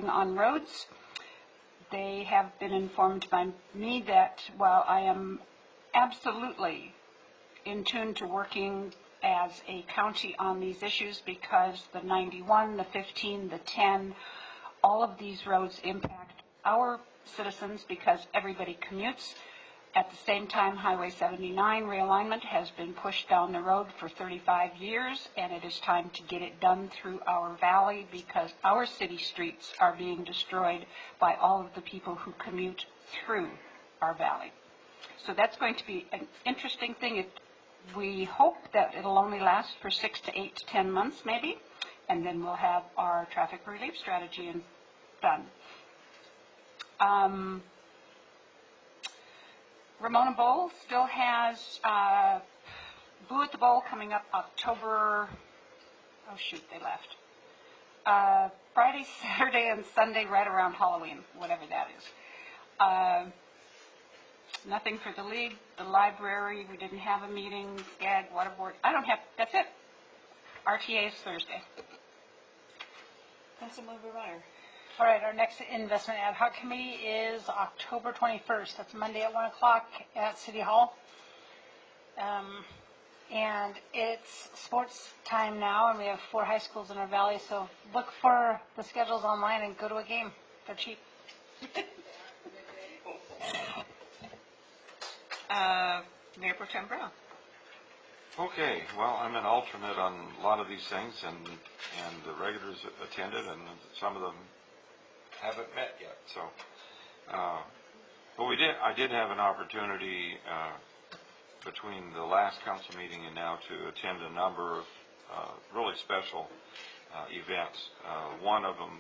on roads. They have been informed by me that while I am absolutely in tune to working as a county on these issues, because the 91, the 15, the 10, all of these roads impact our citizens because everybody commutes. At the same time, Highway 79 realignment has been pushed down the road for 35 years, and it is time to get it done through our valley because our city streets are being destroyed by all of the people who commute through our valley. So that's going to be an interesting thing. We hope that it'll only last for 6 to 8 to 10 months maybe, and then we'll have our traffic relief strategy done. Ramona Bowl still has Boo at the Bowl coming up October, oh shoot, they left. Friday, Saturday, and Sunday right around Halloween, whatever that is. Nothing for the league, the library, we didn't have a meeting, SCAG, water board, I don't have, that's it. RTA is Thursday. Councilmember Meyer. All right, our next investment ad hoc committee is October 21st. That's Monday at 1 o'clock at City Hall. And it's sports time now, and we have 4 high schools in our valley, so look for the schedules online and go to a game. They're cheap. Mayor Pro Tem Brown. Okay, well, I'm an alternate on a lot of these things, and the regulars attended, and some of them haven't met yet. So, but I did have an opportunity between the last council meeting and now to attend a number of really special events. One of them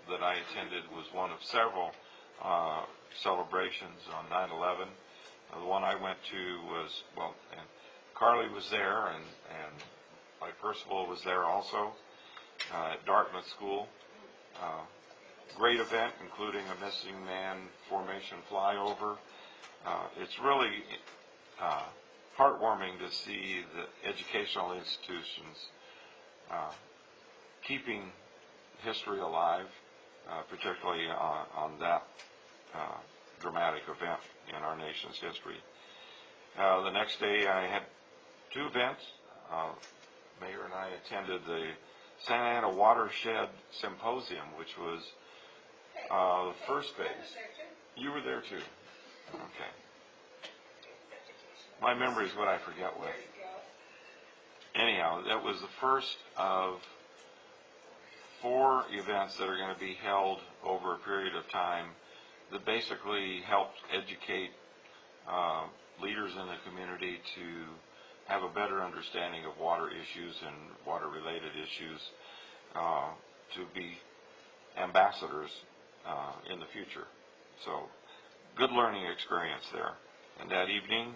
that I attended was one of several celebrations on 9/11. The one I went to was, well, and Carly was there, and Mike Percival was there also at Dartmouth School. Great event, including a missing man formation flyover. It's really heartwarming to see the educational institutions keeping history alive, particularly on that dramatic event in our nation's history. The next day I had 2 events. Mayor and I attended the Santa Ana Watershed Symposium, which was the first phase. You were there too. Okay. My memory is what I forget with. Anyhow, that was the first of 4 events that are going to be held over a period of time that basically helped educate leaders in the community to have a better understanding of water issues and water-related issues, to be ambassadors in the future. So, good learning experience there. And that evening,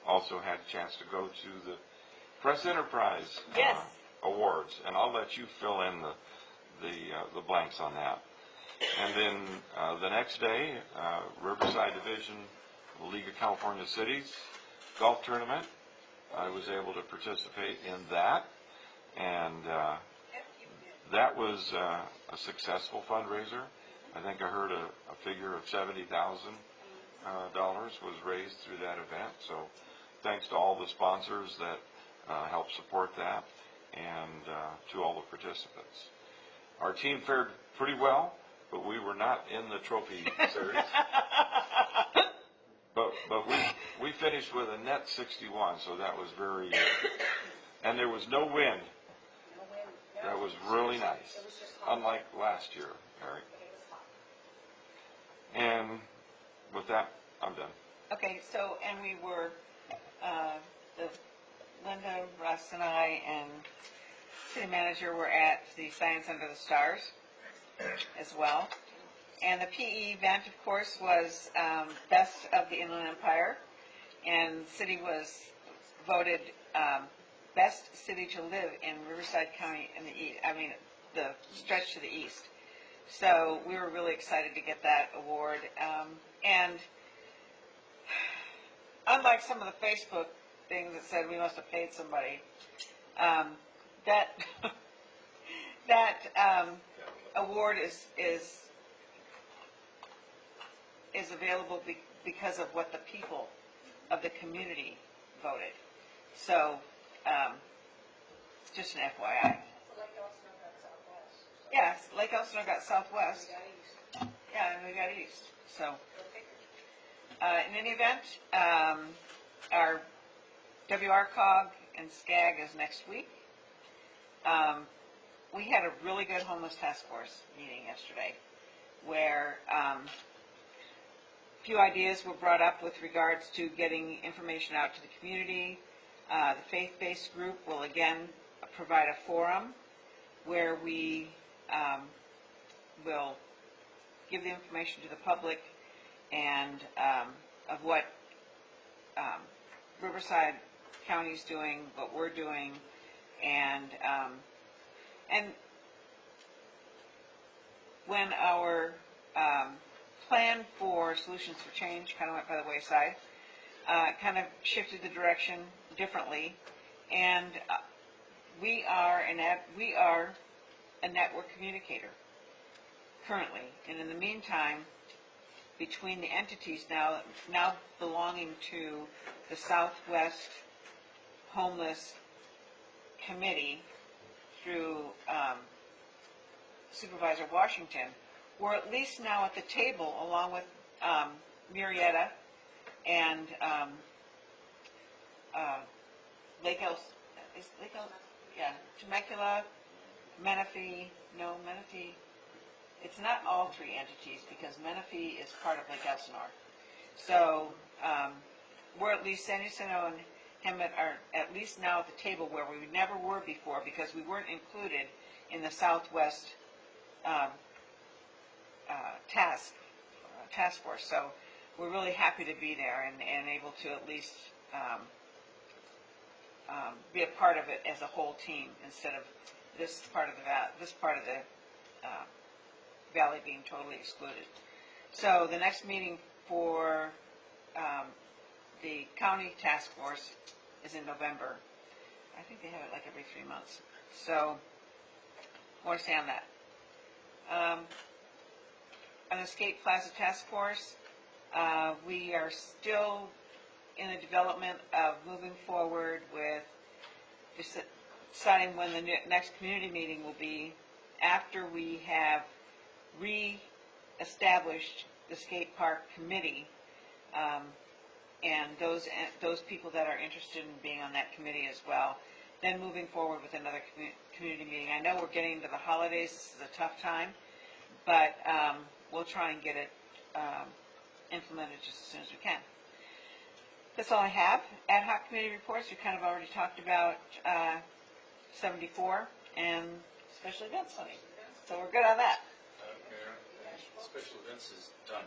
also had a chance to go to the Press Enterprise Awards, and I'll let you fill in the blanks on that. And then the next day, Riverside Division League of California Cities golf tournament. I was able to participate in that, and that was a successful fundraiser. I think I heard a figure of $70,000 was raised through that event. So thanks to all the sponsors that helped support that, and to all the participants. Our team fared pretty well, but we were not in the trophy series. But we finished with a net 61, so that was very, and there was no wind. That was really nice, unlike last year, Mary. And with that, I'm done. Okay, so, and we were, Linda, Russ, and I, and city manager were at the Science Under the Stars as well. And the PE event, of course, was Best of the Inland Empire, and the city was voted best city to live in Riverside County in the east. I mean, the stretch to the east. So we were really excited to get that award. And unlike some of the Facebook things that said we must have paid somebody, that award is available because of what the people of the community voted. So, just an FYI. Yes, Lake Elsinore got Southwest. Yeah, and we got East. So, in any event, our WRCOG and SCAG is next week. We had a really good homeless task force meeting yesterday where a few ideas were brought up with regards to getting information out to the community. The faith-based group will again provide a forum where we will give the information to the public and of what Riverside County is doing, what we're doing, and when our plan for Solutions for Change kind of went by the wayside, kind of shifted the direction differently, and we are a network communicator currently, and in the meantime, between the entities now belonging to the Southwest Homeless Committee through Supervisor Washington, we're at least now at the table along with Murrieta and Temecula, Menifee. It's not all three entities because Menifee is part of Lake Elsinore. So we're at least, San Jacinto and Hemet are at least now at the table where we never were before because we weren't included in the Southwest task force. So we're really happy to be there and able to at least be a part of it as a whole team instead of this part of the valley being totally excluded. So the next meeting for the county task force is in November. I think they have it like every 3 months. So more to say on that. On the Skate Plaza Task Force, we are still in the development of moving forward with deciding when the next community meeting will be after we have re-established the skate park committee, and those people that are interested in being on that committee as well. Then moving forward with another community meeting. I know we're getting into the holidays. This is a tough time, but we'll try and get it implemented just as soon as we can. That's all I have. Ad hoc committee reports. We kind of already talked about 74 and special events funding. So we're good on that. Mayor, special events is done.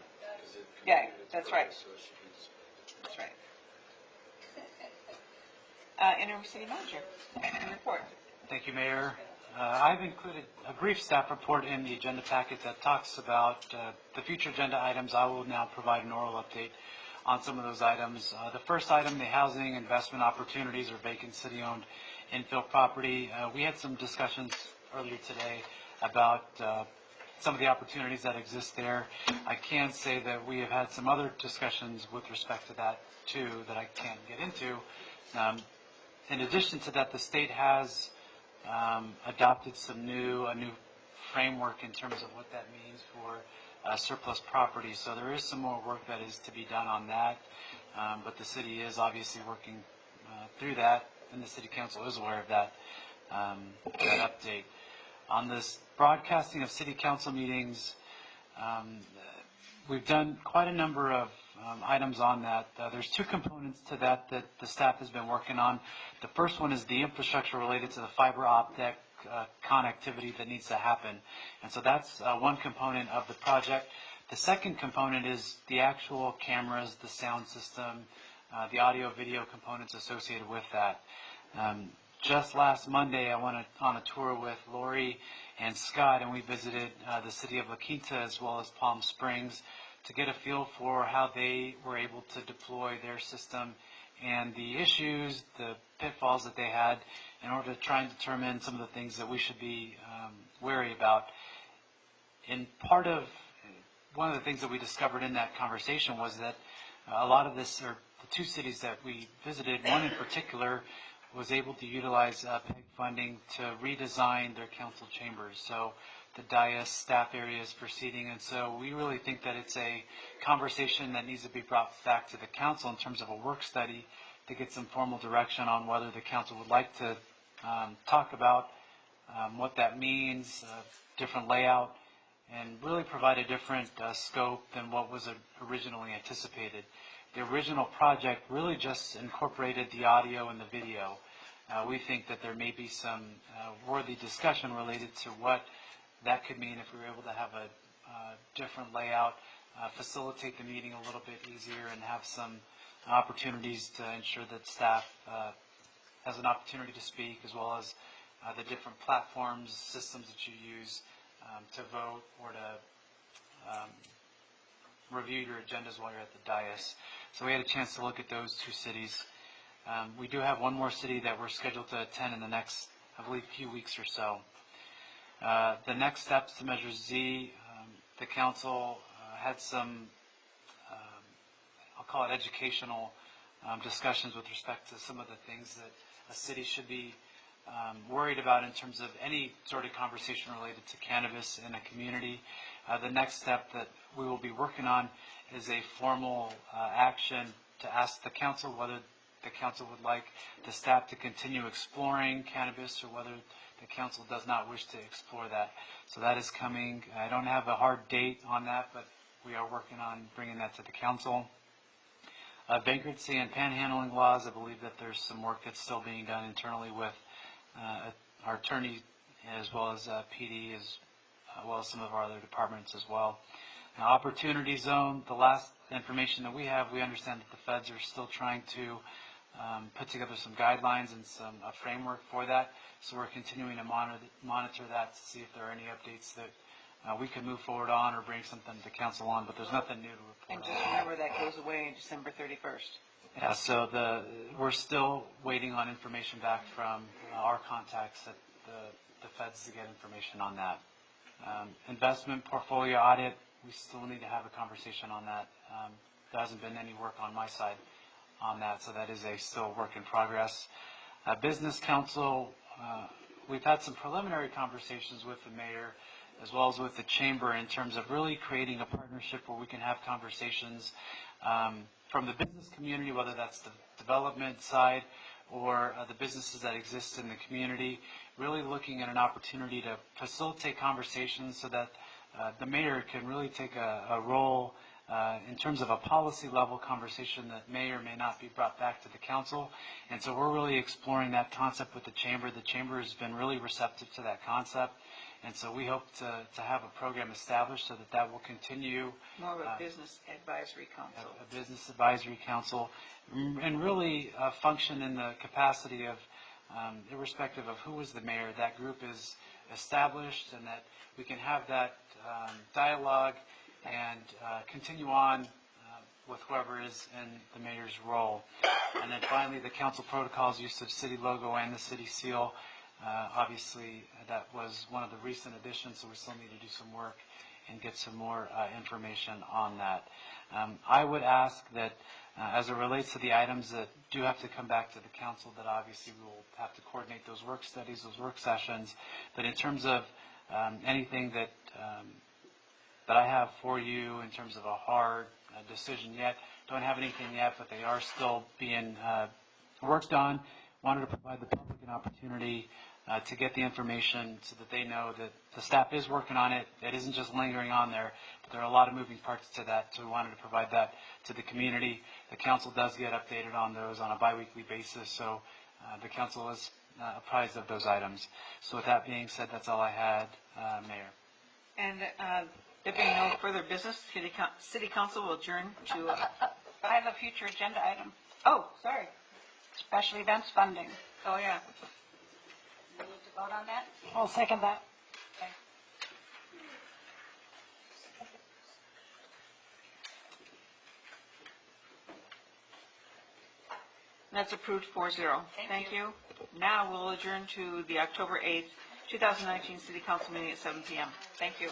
Yeah, that's right. So it should be displayed. That's right. Interim City Manager, report. Thank you, Mayor. I've included a brief staff report in the agenda packet that talks about the future agenda items. I will now provide an oral update on some of those items. The first item, the housing investment opportunities or vacant city-owned infill property. We had some discussions earlier today about some of the opportunities that exist there. I can say that we have had some other discussions with respect to that too that I can't get into. In addition to that, the state has adopted a new framework in terms of what that means for surplus property. So there is some more work that is to be done on that, but the city is obviously working through that, and the city council is aware of that, that update. On this broadcasting of city council meetings, we've done quite a number of items on that. There's two components to that the staff has been working on. The first one is the infrastructure related to the fiber optic connectivity that needs to happen. And so that's one component of the project. The second component is the actual cameras, the sound system, the audio video components associated with that. Just last Monday, I went on a tour with Lori and Scott, and we visited the city of La Quinta as well as Palm Springs to get a feel for how they were able to deploy their system and the issues, the pitfalls that they had in order to try and determine some of the things that we should be wary about. And one of the things that we discovered in that conversation was that a lot of this, or the two cities that we visited, one in particular was able to utilize PEG funding to redesign their council chambers. So the dais, staff areas for seating. And so we really think that it's a conversation that needs to be brought back to the council in terms of a work study to get some formal direction on whether the council would like to talk about what that means, different layout, and really provide a different scope than what was originally anticipated. The original project really just incorporated the audio and the video. We think that there may be some worthy discussion related to what that could mean if we were able to have a different layout, facilitate the meeting a little bit easier, and have some opportunities to ensure that staff has an opportunity to speak, as well as the different platforms, systems that you use to vote or to review your agendas while you're at the dais. So we had a chance to look at those two cities. We do have one more city that we're scheduled to attend in the next, I believe, few weeks or so. The next steps to Measure Z, the council had some, I'll call it educational discussions with respect to some of the things that a city should be worried about in terms of any sort of conversation related to cannabis in a community. The next step that we will be working on is a formal action to ask the council whether the council would like the staff to continue exploring cannabis or whether the council does not wish to explore that. So that is coming. I don't have a hard date on that, but we are working on bringing that to the council. Vagrancy and panhandling laws, I believe that there's some work that's still being done internally with our attorney as well as PD, as well as some of our other departments as well. Now, Opportunity Zone, the last information that we have, we understand that the feds are still trying to put together some guidelines and a framework for that. So we're continuing to monitor that to see if there are any updates that we can move forward on or bring something to council on, but there's nothing new to report. And just remember that goes away on December 31st. Yeah, so we're still waiting on information back from our contacts at the feds to get information on that. Investment portfolio audit, we still need to have a conversation on that. There hasn't been any work on my side on that, so that is a still work in progress. Business council, we've had some preliminary conversations with the mayor as well as with the chamber in terms of really creating a partnership where we can have conversations from the business community, whether that's the development side or the businesses that exist in the community, really looking at an opportunity to facilitate conversations so that the mayor can really take a role in terms of a policy level conversation that may or may not be brought back to the council. And so we're really exploring that concept with the chamber. The chamber has been really receptive to that concept. And so we hope to have a program established so that will continue. More of a business advisory council. A business advisory council, and really function in the capacity of, irrespective of who is the mayor, that group is established and that we can have that dialogue and continue on with whoever is in the mayor's role. And then finally, the council protocols, use of city logo and the city seal. Obviously, that was one of the recent additions, so we still need to do some work and get some more information on that. I would ask that as it relates to the items that do have to come back to the council, that obviously we will have to coordinate those work studies, those work sessions. But in terms of anything that I have for you in terms of a hard decision yet, don't have anything yet, but they are still being worked on. Wanted to provide the public an opportunity to get the information so that they know that the staff is working on it. It isn't just lingering on there, but there are a lot of moving parts to that, so we wanted to provide that to the community. The council does get updated on those on a biweekly basis, so the council is apprised of those items. So with that being said, that's all I had, Mayor. And there being no further business, city council will adjourn to... I have a future agenda item, Oh, sorry. special events funding. Oh, yeah. We need to vote on that? I'll second that. Okay. That's approved 4-0. Thank you. Now we'll adjourn to the October 8th, 2019 City Council meeting at 7 p.m. Thank you.